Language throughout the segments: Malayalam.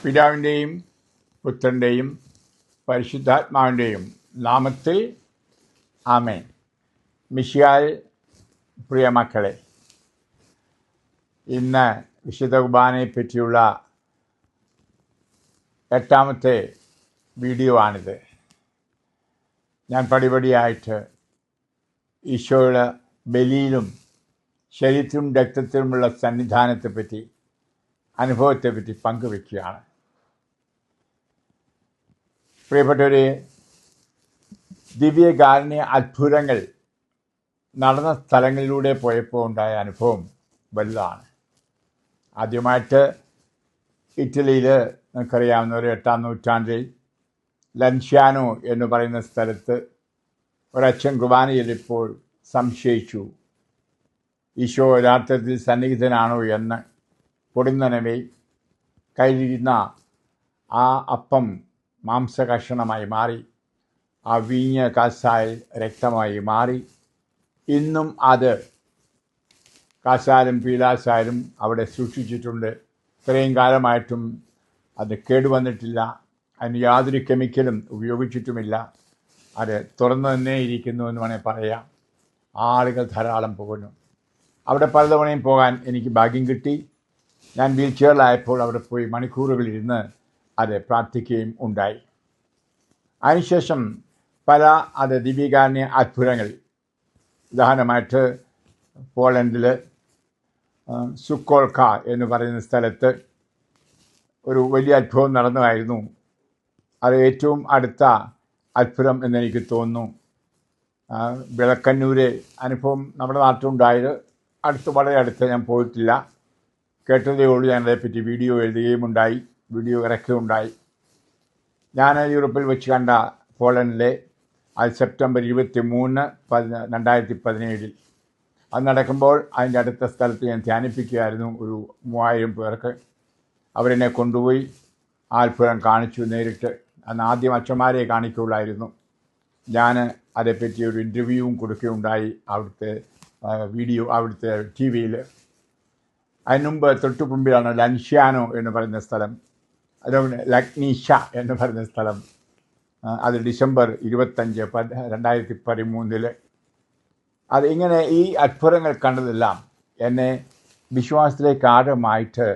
പിതാവിൻ്റെയും പുത്രൻ്റെയും പരിശുദ്ധാത്മാവിൻ്റെയും നാമത്തിൽ ആമേൻ. മിശിഹായിൽ പ്രിയ മക്കളെ, ഇന്ന് വിശുദ്ധ കുർബാനയെ പറ്റിയുള്ള 8ാമത്തെ വീഡിയോ ആണിത്. ഞാൻ പടിപടിയായിട്ട് ഈശോയുടെ ബലിയിലും ശരീരത്തിലും രക്തത്തിലുമുള്ള സന്നിധാനത്തെപ്പറ്റി, അനുഭവത്തെപ്പറ്റി പങ്കുവയ്ക്കുകയാണ്. പ്രിയപ്പെട്ടവരെ, ദിവ്യകാരുണ്യ അത്ഭുതങ്ങൾ നടന്ന സ്ഥലങ്ങളിലൂടെ പോയപ്പോൾ ഉണ്ടായ അനുഭവം വലുതാണ്. ആദ്യമായിട്ട് ഇറ്റലിയിൽ നമുക്കറിയാവുന്ന ഒരു 8ാം നൂറ്റാണ്ടിൽ ലൻഷ്യാനോ എന്ന് പറയുന്ന സ്ഥലത്ത് ഒരച്ഛൻ കുർബാന ചെയ്തപ്പോൾ സംശയിച്ചു, ഈശോ യഥാർത്ഥത്തിൽ സന്നിഹിതനാണോ എന്ന്. പൊടുന്നനവേ കയ്യിലിരുന്ന ആ അപ്പം മാംസകഷണമായി മാറി, ആ വീഞ്ഞ കാസായിൽ രക്തമായി മാറി. ഇന്നും അത് കാസാലും പീലാസായാലും അവിടെ സൂക്ഷിച്ചിട്ടുണ്ട്. ഇത്രയും കാലമായിട്ടും അത് കേടുവന്നിട്ടില്ല. അതിന് യാതൊരു കെമിക്കലും ഉപയോഗിച്ചിട്ടുമില്ല. അത് തുറന്നു തന്നെ ഇരിക്കുന്നു എന്ന് വേണമെങ്കിൽ പറയാം. ആളുകൾ ധാരാളം പോകുന്നു. അവിടെ പലതവണയും പോകാൻ എനിക്ക് ഭാഗ്യം കിട്ടി. ഞാൻ വീൽ ചെയറിലായപ്പോൾ അവിടെ പോയി മണിക്കൂറുകളിരുന്ന് അത് പ്രാർത്ഥിക്കുകയും ഉണ്ടായി. അതിനുശേഷം പല ദിവ്യകാരുണ്യ അത്ഭുതങ്ങൾ, ഉദാഹരണമായിട്ട് പോളണ്ടിൽ സുക്കോൾക്ക എന്ന് പറയുന്ന സ്ഥലത്ത് ഒരു വലിയ അത്ഭുതം നടന്നതായിരുന്നു. അത് ഏറ്റവും അടുത്ത അത്ഭുതം എന്നെനിക്ക് തോന്നുന്നു. വിളക്കന്നൂര് അനുഭവം നമ്മുടെ നാട്ടിലുണ്ടായത് വളരെ അടുത്ത് ഞാൻ പോയിട്ടില്ല, കേട്ടതേ ഉള്ളൂ. ഞാൻ അതേപ്പറ്റി വീഡിയോ എഴുതുകയും ഉണ്ടായി, വീഡിയോ ഇറക്കുകയുണ്ടായി. ഞാൻ യൂറോപ്പിൽ വെച്ച് കണ്ട പോളണ്ടിലെ അത് സെപ്റ്റംബർ 23, 2017 അത് നടക്കുമ്പോൾ അതിൻ്റെ അടുത്ത സ്ഥലത്ത് ഞാൻ ധ്യാനിപ്പിക്കുകയായിരുന്നു. ഒരു 3000 പേർക്ക് അവരെന്നെ കൊണ്ടുപോയി ആ അത്ഭുതം കാണിച്ചു നേരിട്ട്. അന്ന് ആദ്യം അച്ഛന്മാരെ കാണിക്കുകയുള്ളായിരുന്നു. ഞാൻ അതേപ്പറ്റി ഒരു ഇൻ്റർവ്യൂവും കൊടുക്കുകയുണ്ടായി അവിടുത്തെ വീഡിയോ, അവിടുത്തെ TV-യിൽ. അതിനുമുമ്പ് തൊട്ടു മുമ്പിലാണ് ലൻഷ്യാനോ എന്ന് പറയുന്ന സ്ഥലം, അതുപോലെ ലഗ്നീഷ എന്ന് പറയുന്ന സ്ഥലം. അത് ഡിസംബർ 25, 2013. അത് ഇങ്ങനെ ഈ അത്ഭുതങ്ങൾ കണ്ടതെല്ലാം എന്നെ വിശ്വാസത്തിലേക്ക് ആഴമായിട്ട്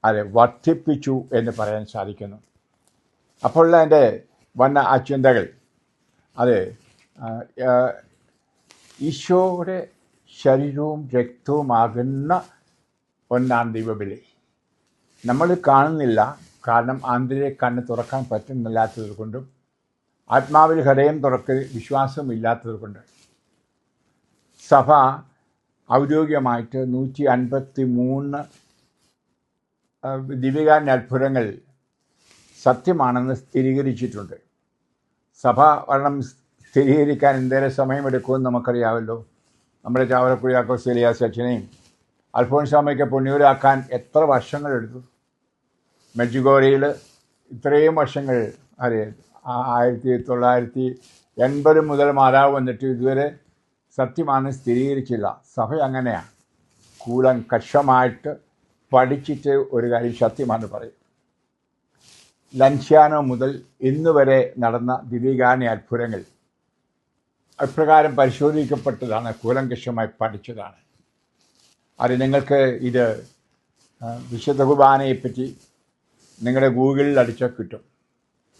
അത് വർദ്ധിപ്പിച്ചു എന്ന് പറയാൻ സാധിക്കുന്നു. അപ്പോൾ എൻ്റെ വന്ന ആ ചിന്തകൾ, അത് ഈശോയുടെ ശരീരവും രക്തവുമാകുന്ന ഒന്നാണ് ദൈവബലി. നമ്മൾ കാണുന്നില്ല, കാരണം ആന്തരിക കണ്ണ് തുറക്കാൻ പറ്റുന്നില്ലാത്തത് കൊണ്ടും ആത്മാവിൽ ഹൃദയം തുറക്ക് വിശ്വാസമില്ലാത്തത് കൊണ്ട് സഭ ഔദ്യോഗികമായിട്ട് 153 ദിവ്യകാരുണ്യ അത്ഭുതങ്ങൾ സത്യമാണെന്ന് സ്ഥിരീകരിച്ചിട്ടുണ്ട്. സഭ വരണം സ്ഥിരീകരിക്കാൻ എന്തേലും സമയമെടുക്കുമെന്ന് നമുക്കറിയാമല്ലോ. നമ്മുടെ ചാവറക്കുഴിയാക്കോസ് ഏലിയാസ് അച്ഛനെയും അൽഫോൻസാമ്മയ്ക്ക് പുണ്യൂരാക്കാൻ എത്ര വർഷങ്ങളെടുത്തു. മെഡ്ജുഗോറിയിൽ ഇത്രയും വർഷങ്ങൾ, അതെ, 1980 മുതൽ മാതാവ് വന്നിട്ട് ഇതുവരെ സത്യമാണ് സ്ഥിരീകരിച്ചില്ല. സഭ അങ്ങനെയാണ്, കൂലങ്കഷമായിട്ട് പഠിച്ചിട്ട് ഒരു കാര്യം സത്യമാണ് പറയും. ലൻഷ്യാനോ മുതൽ ഇന്ന് വരെ നടന്ന ദിവ്യകാരുണ്യ അത്ഭുതങ്ങൾ അപ്രകാരം പരിശോധിക്കപ്പെട്ടതാണ്, കൂലങ്കഷമായി പഠിച്ചതാണ്. അത് നിങ്ങൾക്ക് ഇത് വിശുദ്ധ കുർബാനയെപ്പറ്റി നിങ്ങളുടെ ഗൂഗിളിൽ അടിച്ചാൽ കിട്ടും.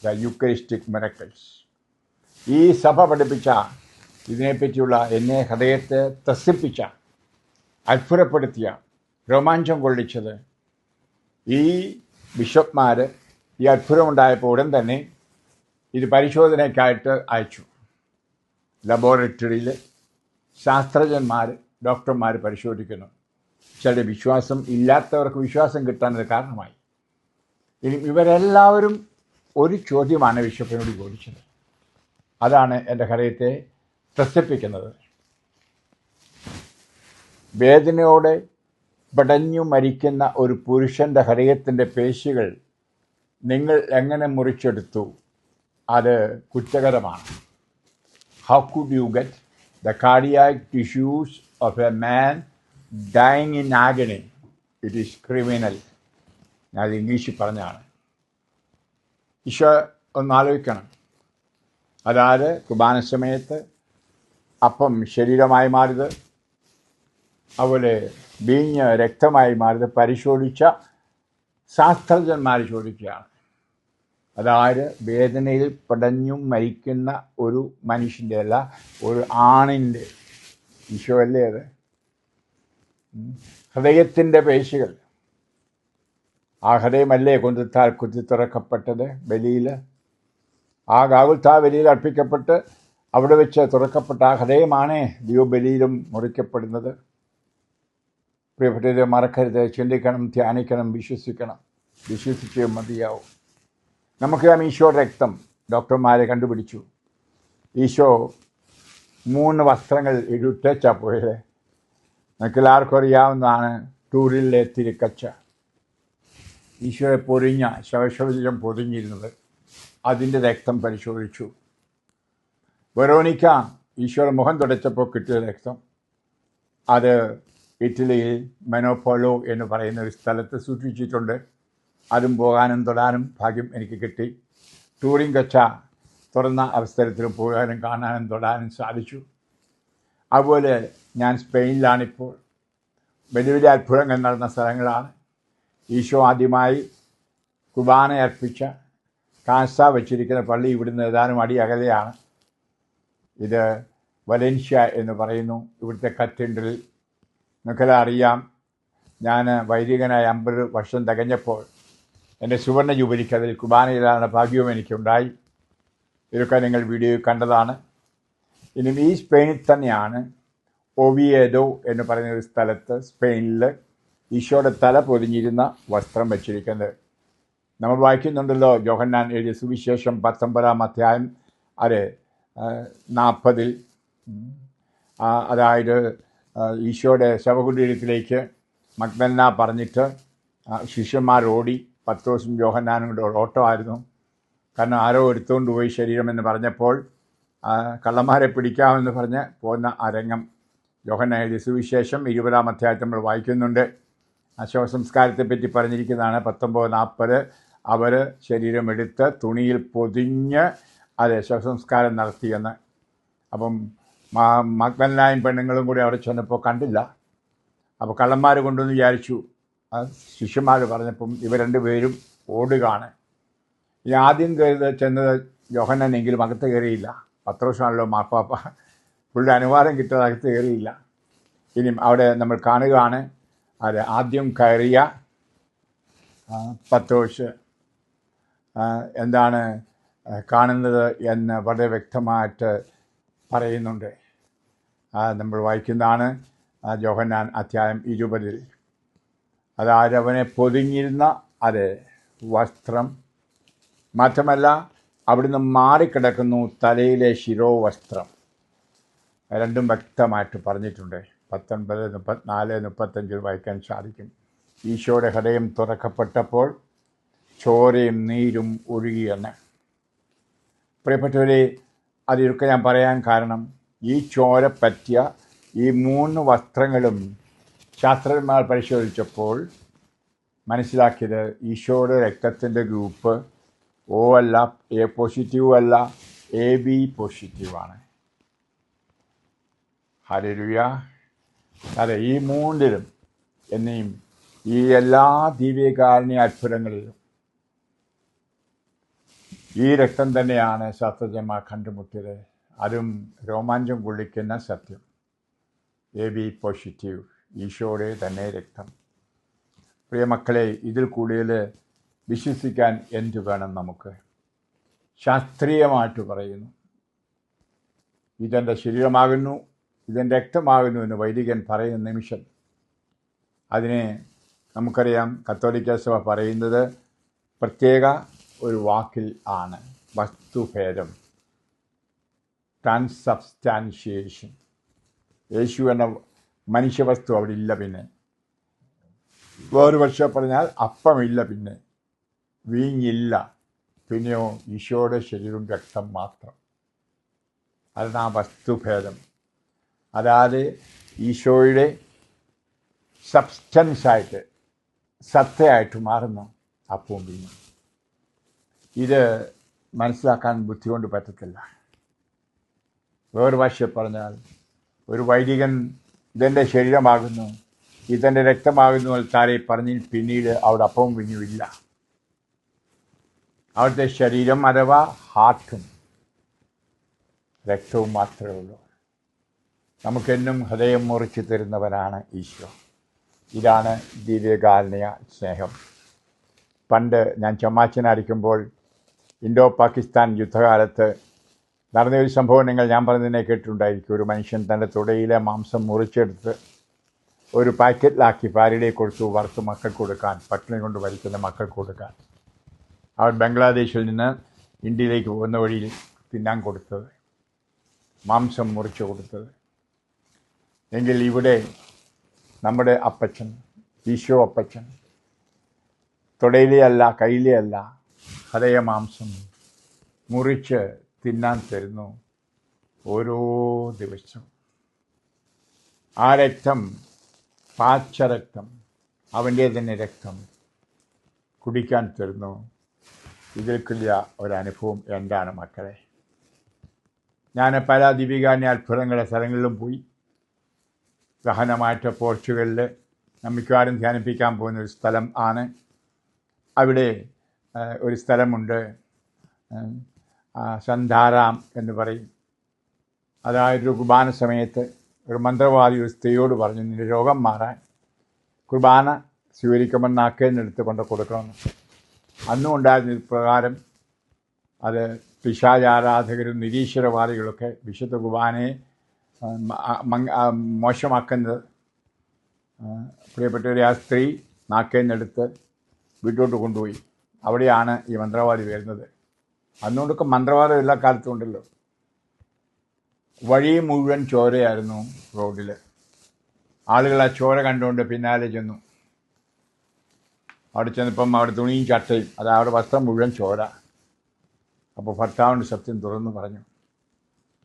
The Eucharistic miracles. ഈ സഭ പഠിപ്പിച്ച ഇതിനെപ്പറ്റിയുള്ള എന്നെ ഹൃദയത്തെ ത്രസിപ്പിച്ച, അത്ഭുതപ്പെടുത്തിയ, രോമാഞ്ചം കൊള്ളിച്ചത് ഈ ബിഷപ്പ്മാർ ഈ അത്ഭുതമുണ്ടായപ്പോൾ ഉടൻ തന്നെ ഇത് പരിശോധനയ്ക്കായിട്ട് അയച്ചു. ലബോറട്ടറിയിൽ ശാസ്ത്രജ്ഞന്മാർ, ഡോക്ടർമാർ പരിശോധിക്കുന്നു. ചില വിശ്വാസം ഇല്ലാത്തവർക്ക് വിശ്വാസം കിട്ടാനത് കാരണമായി. ഇനി ഇവരെല്ലാവരും ഒരു ചോദ്യമാണ് ബിഷപ്പിനോട് ചോദിച്ചത്. അതാണ് എൻ്റെ ഹൃദയത്തെ ത്രസിപ്പിക്കുന്നത്. വേദനയോടെ പിടഞ്ഞു മരിക്കുന്ന ഒരു പുരുഷൻ്റെ ഹൃദയത്തിൻ്റെ പേശികൾ നിങ്ങൾ എങ്ങനെ മുറിച്ചെടുത്തു? അത് കുറ്റകരമാണ്. How could you get the cardiac tissues of a man dying in agony? It is criminal. ഞാൻ ഇംഗ്ലീഷിൽ പറഞ്ഞാണ്. ഈശോ ഒന്നാലോചിക്കണം. അതായത് കുർബാന സമയത്ത് അപ്പം ശരീരമായി മാറിയത്, അതുപോലെ വീഞ്ഞ് രക്തമായി മാറിയത് പരിശോധിച്ച ശാസ്ത്രജ്ഞന്മാർ ചോദിക്കുകയാണ്. അതായത് വേദനയിൽ പടഞ്ഞും മരിക്കുന്ന ഒരു മനുഷ്യൻ്റെ അല്ല, ഒരു ആണിൻ്റെ. ഈശോ അല്ലേ അത്? ഹൃദയത്തിൻ്റെ പേശികൾ, ആ ഹൃദയമല്ലേ കൊണ്ടുത്താൽ കുത്തി തുറക്കപ്പെട്ടത് ബലിയിൽ? ആ ഗാഗുൽത്താ ബലിയിൽ അർപ്പിക്കപ്പെട്ട് അവിടെ വെച്ച് തുറക്കപ്പെട്ട ആ ഹൃദയമാണേ ദൈവബലിയിലും മുറിക്കപ്പെടുന്നത്. പ്രിയപ്പെട്ടത് മറക്കരുത്, ചിന്തിക്കണം, ധ്യാനിക്കണം, വിശ്വസിക്കണം. വിശ്വസിച്ചേ മതിയാവും. നമുക്കറിയാം ഈശോയുടെ രക്തം ഡോക്ടർമാരെ കണ്ടുപിടിച്ചു. ഈശോ 3 വസ്ത്രങ്ങൾ ഇടുട്ടേച്ചാ പോയത്. നമുക്കെല്ലാവർക്കും അറിയാവുന്നതാണ് ടൂറിലെ തിരുക്കച്ച. ഈശോയെ പൊതിഞ്ഞ ശവശരീരം പൊതിഞ്ഞിരുന്നത്, അതിൻ്റെ രക്തം പരിശോധിച്ചു. വെറോണിക്ക ഈശോയുടെ മുഖം തുടച്ചപ്പോൾ കിട്ടിയ രക്തം, അത് ഇറ്റലിയിൽ മെനോപോളോ എന്ന് പറയുന്ന ഒരു സ്ഥലത്ത് സൂക്ഷിച്ചിട്ടുണ്ട്. അതും പോകാനും തൊടാനും ഭാഗ്യം എനിക്ക് കിട്ടി. ടൂറിങ് കച്ച തുറന്ന അവസരത്തിൽ പോകാനും കാണാനും തൊടാനും സാധിച്ചു. അതുപോലെ ഞാൻ സ്പെയിനിലാണിപ്പോൾ. വലിയ വലിയ അത്ഭുതങ്ങൾ നടന്ന സ്ഥലങ്ങളാണ്. ഈശോ ആദ്യമായി കുർബാന അർപ്പിച്ച കാസ വച്ചിരിക്കുന്ന പള്ളി ഇവിടുന്ന് ഏതാനും അടി അകലെയാണ്. ഇത് വലൻഷ്യ എന്ന് പറയുന്നു. ഇവിടുത്തെ കത്തീഡ്രൽ നിങ്ങൾക്കെല്ലാം അറിയാം. ഞാൻ വൈദികനായി 50 വർഷം തികഞ്ഞപ്പോൾ എൻ്റെ സുവർണ്ണ ജൂബിലിക്ക് അതിൽ കുർബാനയിലാണ് ഭാഗ്യവും എനിക്കുണ്ടായി. ഇതൊക്കെ നിങ്ങൾ വീഡിയോയിൽ കണ്ടതാണ്. ഇനിയും ഈ സ്പെയിനിൽ തന്നെയാണ് ഒവിയേഡോ എന്ന് പറയുന്ന ഒരു സ്ഥലത്ത് സ്പെയിനിൽ ഈശോയുടെ തല പൊതിഞ്ഞിരുന്ന വസ്ത്രം വച്ചിരിക്കുന്നത്. നമ്മൾ വായിക്കുന്നുണ്ടല്ലോ യോഹന്നാൻ എഴുതിയ സുവിശേഷം 19-ാം അധ്യായം 40 അതായത് ഈശോയുടെ ശവകുടീരത്തിലേക്ക് മഗ്ദലന പറഞ്ഞിട്ട് ശിഷ്യന്മാർ ഓടി. പത്രോസും യോഹന്നാനും കൂടെ ഓട്ടമായിരുന്നു. കാരണം ആരോ എടുത്തുകൊണ്ട് പോയി ശരീരം എന്ന് പറഞ്ഞപ്പോൾ കള്ളന്മാരെ പിടിക്കാമെന്ന് പറഞ്ഞ് പോകുന്ന അരങ്ങം യോഹന്നാൻ എഴുതിയ സുവിശേഷം 20-ാം അധ്യായത്തിൽ നമ്മൾ വായിക്കുന്നുണ്ട്. ശവസംസ്കാരത്തെപ്പറ്റി പറഞ്ഞിരിക്കുന്നതാണ് 19:40. അവർ ശരീരമെടുത്ത് തുണിയിൽ പൊതിഞ്ഞ് ശവസംസ്കാരം നടത്തിയെന്ന്. അപ്പം മഗ്ദലനായും പെണ്ണുങ്ങളും കൂടി അവിടെ ചെന്നപ്പോൾ കണ്ടില്ല. അപ്പോൾ കള്ളന്മാർ കൊണ്ടുവന്ന് വിചാരിച്ചു. ശിഷ്യന്മാർ പറഞ്ഞപ്പം ഇവർ 2 പേരും ഓടുകയാണ്. ഈ ആദ്യം ചെന്നത് യോഹന്നാനെങ്കിലും അകത്ത് കയറിയില്ല. പത്രോസാണല്ലോ മാർപ്പാപ്പ, പുള്ളിയുടെ അനുവാദം കിട്ടാതെ അകത്ത് കയറിയില്ല. ഇനിയും അവിടെ നമ്മൾ കാണുകയാണ് ആദ്യം കയറിയ പത്രോസ് എന്താണ് കാണുന്നത് എന്ന് വളരെ വ്യക്തമായിട്ട് പറയുന്നുണ്ട്. നമ്മൾ വായിക്കുന്നതാണ് യോഹന്നാൻ അധ്യായം 20. അതായത് അവനെ പൊതിഞ്ഞിരുന്ന വസ്ത്രം, മാത്രമല്ല അവിടുന്ന് മാറിക്കിടക്കുന്നു തലയിലെ ശിരോവസ്ത്രം. രണ്ടും വ്യക്തമായിട്ട് പറഞ്ഞിട്ടുണ്ട്. 19, 34, 35 വായിക്കാൻ സാധിക്കും. ഈശോയുടെ ഹൃദയം തുറക്കപ്പെട്ടപ്പോൾ ചോരയും നീരും ഒഴുകിയെന്ന്. പ്രിയപ്പെട്ടവരെ, അതിലൊക്കെ ഞാൻ പറയാൻ കാരണം ഈ ചോര പറ്റിയ ഈ 3 വസ്ത്രങ്ങളും ശാസ്ത്രജ്ഞന്മാർ പരിശോധിച്ചപ്പോൾ മനസ്സിലാക്കിയത് ഈശോയുടെ രക്തത്തിൻ്റെ ഗ്രൂപ്പ് O അല്ല, A പോസിറ്റീവ് അല്ല, AB പോസിറ്റീവാണ്. ഹല്ലേലൂയ. അതെ, ഈ 3ലും എന്നെയും ഈ എല്ലാ ദിവ്യകാരുണ്യ അത്ഭുതങ്ങളിലും ഈ രക്തം തന്നെയാണ് ശാസ്ത്രജ്ഞന്മാർ കണ്ടുമുട്ടിയത്. അതും രോമാഞ്ചം കൊള്ളിക്കുന്ന സത്യം. AB പോസിറ്റീവ്, ഈശോയുടെ തന്നെ രക്തം. പ്രിയമക്കളെ, ഇതിൽ കൂടുതൽ വിശ്വസിക്കാൻ എന്തു വേണം നമുക്ക്? ശാസ്ത്രീയമായിട്ട് പറയുന്നു, ഇതെൻ്റെ ശരീരമാകുന്നു, ഇതെൻ്റെ രക്തമാകുന്നു എന്ന് വൈദികൻ പറയുന്ന നിമിഷം അതിനെ നമുക്കറിയാം കത്തോലിക്ക സഭ പറയുന്നത് പ്രത്യേക ഒരു വാക്കിൽ ആണ്, വസ്തുഭേദം, ട്രാൻസബ്സ്റ്റാൻഷിയേഷൻ. യേശു എന്ന മനുഷ്യവസ്തു അവിടെ ഇല്ല. പിന്നെ വേറൊരു പക്ഷേ പറഞ്ഞാൽ അപ്പമില്ല, പിന്നെ വീഞ്ഞില്ല, പിന്നെയോ ഈശോയുടെ ശരീരവും രക്തം മാത്രം. അതാണ് ആ വസ്തുഭേദം. അതായത് ഈശോയുടെ സബ്സ്റ്റൻസായിട്ട്, സത്തയായിട്ട് മാറുന്ന അപ്പവും വീഞ്ഞും. ഇത് മനസ്സിലാക്കാൻ ബുദ്ധി കൊണ്ട് പറ്റത്തില്ല. വേറെ ഭാഷ പറഞ്ഞാൽ ഒരു വൈദികൻ ഇതെൻ്റെ ശരീരമാകുന്നു, ഇതെൻ്റെ രക്തമാകുന്നു താരെ പറഞ്ഞ് പിന്നീട് അവിടെ അപ്പവും വിഞ്ഞുമില്ല. അവിടുത്തെ ശരീരം അഥവാ ഹാർട്ടും രക്തവും മാത്രമേ ഉള്ളൂ. നമുക്കെന്നും ഹൃദയം മുറിച്ച് തരുന്നവനാണ് ഈശോ. ഇതാണ് ദിവ്യകാരുണ്യ സ്നേഹം. പണ്ട് ഞാൻ ചമ്മാച്ചനായിരിക്കുമ്പോൾ ഇൻഡോ പാകിസ്ഥാൻ യുദ്ധകാലത്ത് നടന്നൊരു സംഭവം ഞാൻ പറഞ്ഞതിനെ കേട്ടിട്ടുണ്ടായിരിക്കും. ഒരു മനുഷ്യൻ തൻ്റെ തുടയിലെ മാംസം മുറിച്ചെടുത്ത് ഒരു പാക്കറ്റിലാക്കി ഭാര്യയുടെ കൊടുത്തു, വറുത്ത് മക്കൾക്ക് കൊടുക്കാൻ, പട്ടിണി കൊണ്ട് മരിക്കുന്ന മക്കൾക്ക് കൊടുക്കാൻ. അവൻ ബംഗ്ലാദേശിൽ നിന്ന് ഇന്ത്യയിലേക്ക് പോകുന്ന വഴിയിൽ തിന്നാൻ കൊടുത്തത്, മാംസം മുറിച്ച് കൊടുത്തത്. എങ്കിൽ ഇവിടെ നമ്മുടെ അപ്പച്ചൻ, ഈശോ അപ്പച്ചൻ, തുടയിലെ അല്ല, കയ്യിലെ അല്ല, ഹൃദയ മാംസം മുറിച്ച് തിന്നാൻ തരുന്നു ഓരോ ദിവസവും. ആ രക്തം, പാച്ചരക്തം, അവൻ്റെ തന്നെ രക്തം കുടിക്കാൻ തരുന്നു. ഇതിൽക്കുള്ള ഒരനുഭവം എന്താണ് മക്കളെ? ഞാൻ പല ദിവ്യകാരുണ്യ അത്ഭുതങ്ങളുടെ സ്ഥലങ്ങളിലും പോയി. ഗഹനമായിട്ട് പോർച്ചുഗലിൽ മിക്കവാറും ധ്യാനിപ്പിക്കാൻ പോകുന്ന ഒരു സ്ഥലം ആണ്. അവിടെ ഒരു സ്ഥലമുണ്ട്, സന്ധാരാം എന്ന് പറയും. അതായത് ഒരു കുർബാന സമയത്ത് ഒരു മന്ത്രവാദി ഒരു സ്ത്രീയോട് പറഞ്ഞു, നിൻ്റെ രോഗം മാറാൻ കുർബാന സ്വീകരിക്കുമ്പോൾ നാക്കേന്നെടുത്ത് കൊണ്ട് കൊടുക്കണമെന്ന്. അന്നും ഉണ്ടായിരുന്ന പ്രകാരം അത് പിശാചാരാധകരും നിരീശ്വരവാദികളൊക്കെ വിശുദ്ധ കുർബാനയെ മോശമാക്കുന്നത്. പ്രിയപ്പെട്ടവരെ, ആ സ്ത്രീ നാക്കേന്നെടുത്ത് വീട്ടോട്ട് കൊണ്ടുപോയി. അവിടെയാണ് ഈ മന്ത്രവാദി വരുന്നത്. അന്നുകൊണ്ടൊക്കെ മന്ത്രവാദം എല്ലാ കാലത്തും ഉണ്ടല്ലോ. വഴി മുഴുവൻ ചോരയായിരുന്നു റോഡിൽ. ആളുകൾ ആ ചോര കണ്ടുകൊണ്ട് പിന്നാലെ ചെന്നു. അവിടെ ചെന്നപ്പം അവിടെ തുണിയും ചട്ടയും, അത് അവിടെ വസ്ത്രം മുഴുവൻ ചോര. അപ്പോൾ ഭർത്താവിൻ്റെ സത്യം തുറന്നു പറഞ്ഞു.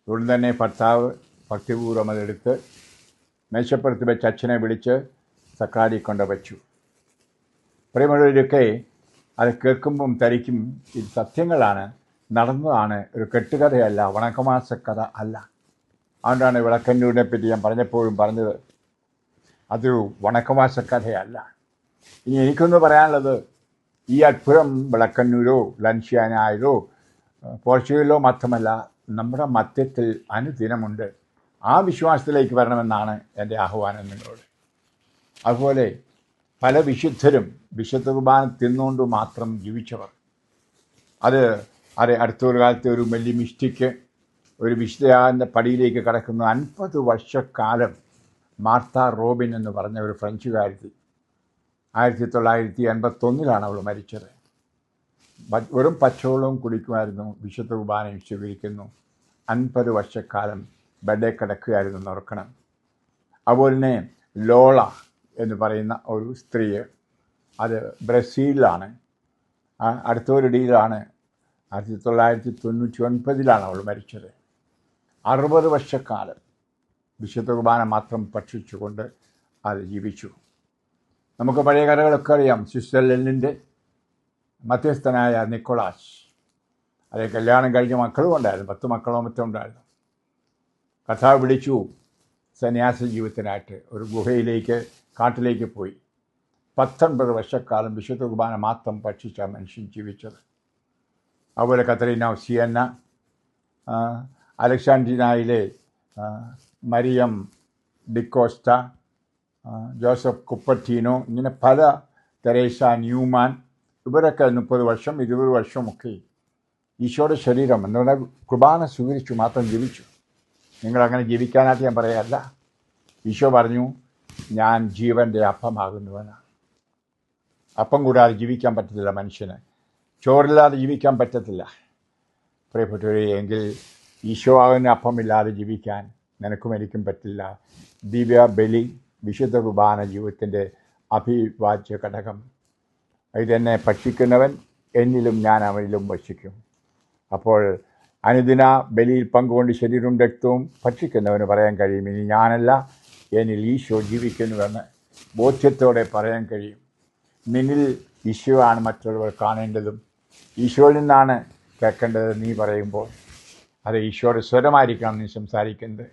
ഉടൻ തന്നെ ഭർത്താവ് ഭക്തിപൂർവ്വം അതെടുത്ത് മേശപ്പുറത്ത് വെച്ച് അച്ഛനെ വിളിച്ച് സക്കാരി കൊണ്ട് വച്ചു. പ്രിയമുള്ളവരൊക്കെ അത് കേൾക്കുമ്പം തരിക്കും, ഇത് സത്യങ്ങളാണ്, നടന്നതാണ്, ഒരു കെട്ടുകഥയല്ല, വണക്കമാസക്കഥ അല്ല. അതുകൊണ്ടാണ് വിളക്കന്നൂരിനെ പറ്റി ഞാൻ പറഞ്ഞപ്പോഴും പറഞ്ഞത് അതൊരു വണക്കമാസക്കഥയല്ല. ഇനി എനിക്കൊന്ന് പറയാനുള്ളത്, ഈ അത്ഭുതം വിളക്കന്നൂരോ ലൻഷ്യാനായാലോ പോർച്ചുഗലിലോ മാത്രമല്ല, നമ്മുടെ മധ്യത്തിൽ അനുദിനമുണ്ട്. ആ വിശ്വാസത്തിലേക്ക് വരണമെന്നാണ് എൻ്റെ ആഹ്വാനം നിങ്ങളോട്. അതുപോലെ പല വിശുദ്ധരും വിശുദ്ധ കുർബാന തിന്നുകൊണ്ട് മാത്രം ജീവിച്ചവർ. അത് അടുത്തൊരു കാലത്ത് ഒരു വലിയ മിസ്റ്റിക്ക് ഒരു വിശുദ്ധയാൻ്റെ പടിയിലേക്ക് കടക്കുന്ന 50 വർഷക്കാലം മാർത്ത റോബിൻ എന്ന് പറഞ്ഞ ഒരു ഫ്രഞ്ചുകാരത്തി 1981 അവൾ മരിച്ചത്. വെറും പച്ചവെള്ളവും കുടിക്കുമായിരുന്നു, വിശുദ്ധ കുർബാനയും സ്വീകരിക്കുന്നു. 50 വർഷക്കാലം ബെഡേ കിടക്കുകയായിരുന്നു ഓർക്കണം. അതുപോലെ തന്നെ ലോള എന്ന് പറയുന്ന ഒരു സ്ത്രീ, അത് ബ്രസീലിലാണ്, അടുത്തൊരിടയിലാണ്. 1999 അവൾ മരിച്ചത്. 60 വർഷക്കാലം വിശുദ്ധ കുർബാന മാത്രം ഭക്ഷിച്ചുകൊണ്ട് അത് ജീവിച്ചു. നമുക്ക് പഴയ കഥകളൊക്കെ അറിയാം. സ്വിറ്റ്സർലൻഡിൻ്റെ മധ്യസ്ഥനായ നിക്കോളാസ്, അതേ കല്യാണം കഴിഞ്ഞ മക്കളും ഉണ്ടായിരുന്നു, 10 മക്കളോ മറ്റോ ഉണ്ടായിരുന്നു. കർത്താവ് വിളിച്ചു സന്യാസ ജീവിതത്തിനായിട്ട് ഒരു ഗുഹയിലേക്ക്, കാട്ടിലേക്ക് പോയി. 19 വർഷക്കാലം വിശുദ്ധ കുർബാന മാത്രം ഭക്ഷിച്ച മനുഷ്യൻ ജീവിച്ചത്. അതുപോലെ കത്തരീന സിയന്ന, അലക്സാൻഡ്രിയയിലെ മരിയം ഡിക്കോസ്റ്റ, ജോസഫ് കുപ്പർട്ടീനോ, ഇങ്ങനെ പല, തെരേസ ന്യൂമാൻ, ഇവരൊക്കെ 30 വർഷം 20 വർഷമൊക്കെ ഈശോയുടെ ശരീരം എന്നുള്ള കുർബാന സ്വീകരിച്ചു മാത്രം ജീവിച്ചു. നിങ്ങളങ്ങനെ ജീവിക്കാനായിട്ട് ഞാൻ പറയല്ല. ഈശോ പറഞ്ഞു, ഞാൻ ജീവൻ്റെ അപ്പമാകുന്നവനാണ്. അപ്പം കൂടാതെ ജീവിക്കാൻ പറ്റത്തില്ല മനുഷ്യന്, ചോറില്ലാതെ ജീവിക്കാൻ പറ്റത്തില്ല. പ്രിയപ്പെട്ടവരെ, എങ്കിൽ ഈശോ ആകുന്ന അപ്പമില്ലാതെ ജീവിക്കാൻ നിനക്കും എനിക്കും പറ്റില്ല. ദിവ്യ ബലി, വിശുദ്ധ കുർബാന ജീവിതത്തിൻ്റെ അഭിവാജ്യ ഘടകം. ഇതെന്നെ ഭക്ഷിക്കുന്നവൻ എന്നിലും ഞാൻ അവനിലും വസിക്കും. അപ്പോൾ അനുദിന ബലിയിൽ പങ്കുകൊണ്ട് ശരീരവും രക്തവും ഭക്ഷിക്കുന്നവന് പറയാൻ കഴിയും, ഇനി ഞാനല്ല, എന്നിൽ ഈശോ ജീവിക്കുന്നുവെന്ന് ബോധ്യത്തോടെ പറയാൻ കഴിയും. നിന്നിൽ ഈശോ ആണ് മറ്റുള്ളവർ കാണേണ്ടതും ഈശോയിൽ നിന്നാണ് കേൾക്കേണ്ടത് നീ പറയുമ്പോൾ. അത് ഈശോയുടെ സ്വരമായിരിക്കണം നീ സംസാരിക്കുന്നത്.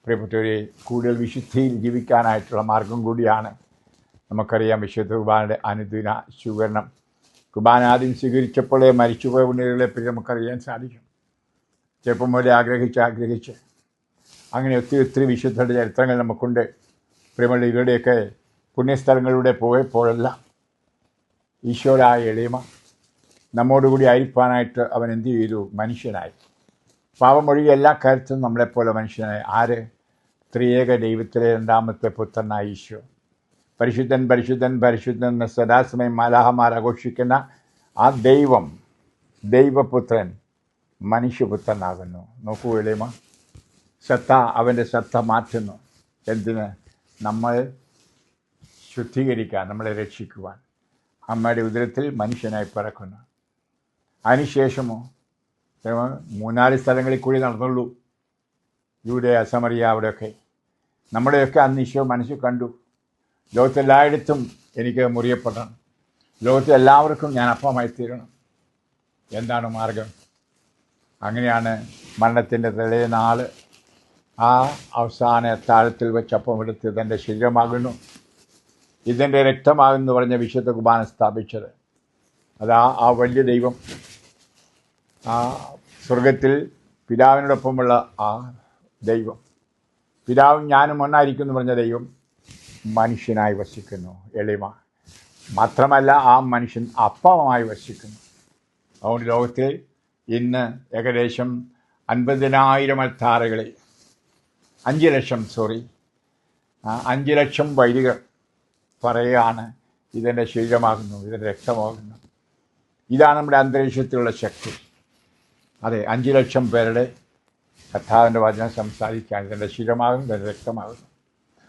പ്രിയപ്പെട്ടവരെ, കൂടുതൽ വിശുദ്ധിയിൽ ജീവിക്കാനായിട്ടുള്ള മാർഗം കൂടിയാണ്. നമുക്കറിയാം വിശുദ്ധ കുർബാനയുടെ അനുദിന സ്വീകരണം. കുർബാന ആദ്യം സ്വീകരിച്ചപ്പോഴേ മരിച്ചുപോയ പുണ്യകളെപ്പറ്റി നമുക്കറിയാൻ സാധിക്കും. ചെറുപ്പം മുതലേ ആഗ്രഹിച്ച് അങ്ങനെ ഒത്തിരി വിശുദ്ധരുടെ ചരിത്രങ്ങൾ നമുക്കുണ്ട്. പ്രിയമുള്ള ഇവരുടെയൊക്കെ പുണ്യസ്ഥലങ്ങളിലൂടെ പോയപ്പോഴെല്ലാം ഈശോരായ എളിമ നമ്മോടുകൂടി ആയിരിക്കാനായിട്ട് അവൻ എന്ത് ചെയ്തു? മനുഷ്യനായി. പാപം ഒഴികെ എല്ലാ കാര്യത്തിലും നമ്മളെപ്പോലെ മനുഷ്യനായി. ആര്? ത്രിയേക ദൈവത്തിലെ രണ്ടാമത്തെ പുത്രനായ ഈശോ. പരിശുദ്ധൻ പരിശുദ്ധൻ പരിശുദ്ധൻ എന്ന സദാസമയം മാലാഹമാർ ആഘോഷിക്കുന്ന ആ ദൈവപുത്രൻ മനുഷ്യപുത്രനാകുന്നു. നോക്കൂ എളിമ. അവൻ്റെ സത്ത മാറ്റുന്നു. എന്തിന്? നമ്മൾ ശുദ്ധീകരിക്കാൻ, നമ്മളെ രക്ഷിക്കുവാൻ. അമ്മയുടെ ഉദരത്തിൽ മനുഷ്യനായി പിറക്കുന്നു. അതിനുശേഷമോ 3-4 സ്ഥലങ്ങളിൽ കൂടി നടന്നുള്ളൂ. യൂദയ, സമറിയ, അവിടെയൊക്കെ. നമ്മുടെയൊക്കെ അന്ന് ഈശോ മനസ്സിൽ കണ്ടു, ലോകത്തെല്ലായിടത്തും എനിക്ക് മുറിയപ്പെടണം, ലോകത്തെല്ലാവർക്കും ഞാൻ അപ്പമായി തീരണം. എന്താണ് മാർഗം? അങ്ങനെയാണ് മരണത്തിൻ്റെ തലേനാൾ ആ അവസാന താഴത്തിൽ വെച്ച് അപ്പം എടുത്ത് ഇതെൻ്റെ ശരീരമാകുന്നു, ഇതെൻ്റെ രക്തമാകുന്നു പറഞ്ഞ വിശുദ്ധ കുർബാന സ്ഥാപിച്ചത്. അതാ ആ വലിയ ദൈവം, ആ സ്വർഗത്തിൽ പിതാവിനോടൊപ്പമുള്ള ആ ദൈവം, പിതാവും ഞാനും ഒന്നായിരിക്കും എന്ന് പറഞ്ഞ ദൈവം മനുഷ്യനായി വസിക്കുന്നു. എളിമ മാത്രമല്ല, ആ മനുഷ്യൻ അപ്പമായി വസിക്കുന്നു. അതുകൊണ്ട് ലോകത്തിൽ ഇന്ന് ഏകദേശം 50,000 അൾത്താരകളിൽ 5 ലക്ഷം വൈദികർ പറയുകയാണ് ഇതെൻ്റെ ശരീരമാകുന്നു, ഇതെൻ്റെ രക്തമാകുന്നു. ഇതാണ് നമ്മുടെ അന്തരീക്ഷത്തിലുള്ള ശക്തി. അതെ, 5 ലക്ഷം പേരുടെ കർത്താവിൻ്റെ വചനം സംസാരിക്കാൻ ഇതെൻ്റെ ശരീരമാകുന്നു, ഇതെൻ്റെ രക്തമാകുന്നു.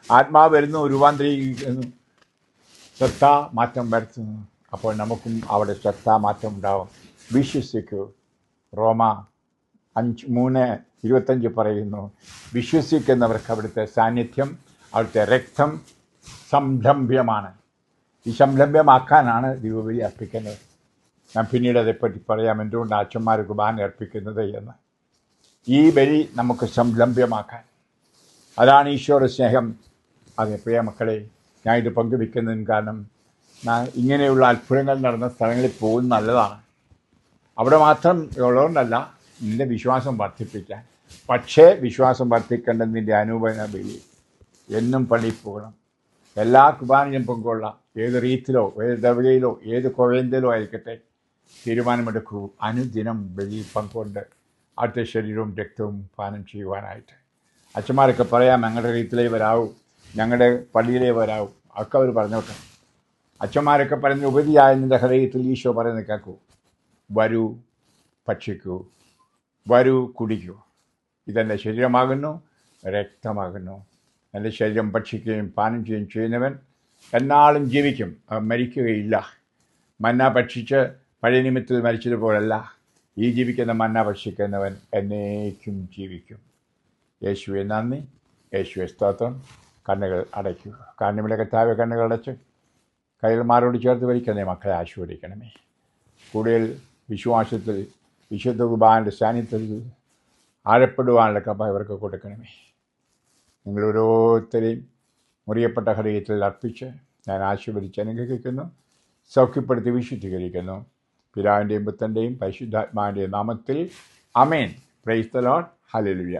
ആത്മാവ് വരുന്നു, രൂപാന്തരീകരിക്കുന്നു, മാറ്റം വരുത്തുന്നു. അപ്പോൾ നമുക്കും അവിടെ മാറ്റം ഉണ്ടാവും. വിശ്വസിക്കൂ. റോമ 3:25 പറയുന്നു, വിശ്വസിക്കുന്നവർക്ക് അവിടുത്തെ സാന്നിധ്യം, അവിടുത്തെ രക്തം സംരംഭ്യമാണ്. ഈ സംരംഭ്യമാക്കാനാണ് ദൈവബലി അർപ്പിക്കുന്നത്. ഞാൻ പിന്നീട് അതേപ്പറ്റി പറയാം, എന്തുകൊണ്ട് അച്ഛന്മാർ കുർബാന അർപ്പിക്കുന്നത് എന്ന്. ഈ ബലി നമുക്ക് സംരംഭ്യമാക്കാൻ, അതാണ് ഈശോയുടെ സ്നേഹം. അതെ പ്രിയ മക്കളെ, ഞാൻ ഇത് പങ്കുവെക്കുന്നതിന് കാരണം ഇങ്ങനെയുള്ള അത്ഭുതങ്ങൾ നടന്ന സ്ഥലങ്ങളിൽ പോകുന്നത് നല്ലതാണ്. അവിടെ മാത്രം ഉള്ളതുകൊണ്ടല്ല, നിൻ്റെ വിശ്വാസം വർദ്ധിപ്പിക്കാൻ. പക്ഷേ വിശ്വാസം വർദ്ധിക്കേണ്ടത് നിൻ്റെ അനുപന ബലി. എന്നും പള്ളിയിൽ പോകണം, എല്ലാ കുർബാനയിലും പങ്കുകൊള്ളാം. ഏത് റീത്തിലോ ഏത് ദവകയിലോ ഏത് കുഴന്തയിലോ ആയിരിക്കട്ടെ, തീരുമാനമെടുക്കൂ അനുദിനം ബലിയിൽ പങ്കുകൊണ്ട് അടുത്ത ശരീരവും രക്തവും പാനം ചെയ്യുവാനായിട്ട്. അച്ഛന്മാരൊക്കെ പറയാം, ഞങ്ങളുടെ റീത്തിലേ വരാവൂ, ഞങ്ങളുടെ പള്ളിയിലേ വരാവൂ, ഒക്കെ അവർ പറഞ്ഞോട്ടെ. അച്ഛന്മാരൊക്കെ പറയുന്ന ഉപരിയായ നിൻ്റെ ഹൃദയത്തിൽ ഈശോ പറയുന്നത് കേൾക്കൂ. വരൂ, ഭക്ഷിക്കൂ, വരൂ, കുടിക്കൂ. ഇതെൻ്റെ ശരീരമാകുന്നു, രക്തമാകുന്നു. എൻ്റെ ശരീരം ഭക്ഷിക്കുകയും പാനം ചെയ്യുകയും ചെയ്യുന്നവൻ എന്നാളും ജീവിക്കും, മരിക്കുകയില്ല. മന്ന ഭക്ഷിച്ച് പഴയ നിമിത്തത്തിൽ മരിച്ചതുപോലല്ല, ഈ ജീവിക്കുന്ന മന്ന ഭക്ഷിക്കുന്നവൻ എന്നേക്കും ജീവിക്കും. യേശുവെ നന്ദി, യേശുവെ സ്തോത്രം. കണ്ണുകൾ അടയ്ക്കുക. കാരണമില്ല കർത്താവെ, കണ്ണുകൾ അടച്ച് കൈകൾമാരോട് ചേർത്ത് വലിക്കണമേ. മക്കളെ ആശീർവദിക്കണമേ. കൂടുതൽ വിശ്വാസത്തിൽ വിശുദ്ധ കുർബാനയുടെ സാന്നിധ്യത്തിൽ ആഴപ്പെടുവാനുള്ള കൃപ ഇവർക്ക് കൊടുക്കണമേ. നിങ്ങളോരോരുത്തരെയും മുറിയപ്പെട്ട ഹൃദയത്തിൽ അർപ്പിച്ച് ഞാൻ ആശീർവദിച്ച് അനുഗ്രഹിക്കുന്നു, സൗഖ്യപ്പെടുത്തി വിശുദ്ധീകരിക്കുന്നു. പിതാവിൻ്റെയും പുത്രൻ്റെയും പരിശുദ്ധാത്മാവിൻ്റെയും നാമത്തിൽ ആമേൻ. Praise the Lord. ഹല്ലേലൂയ.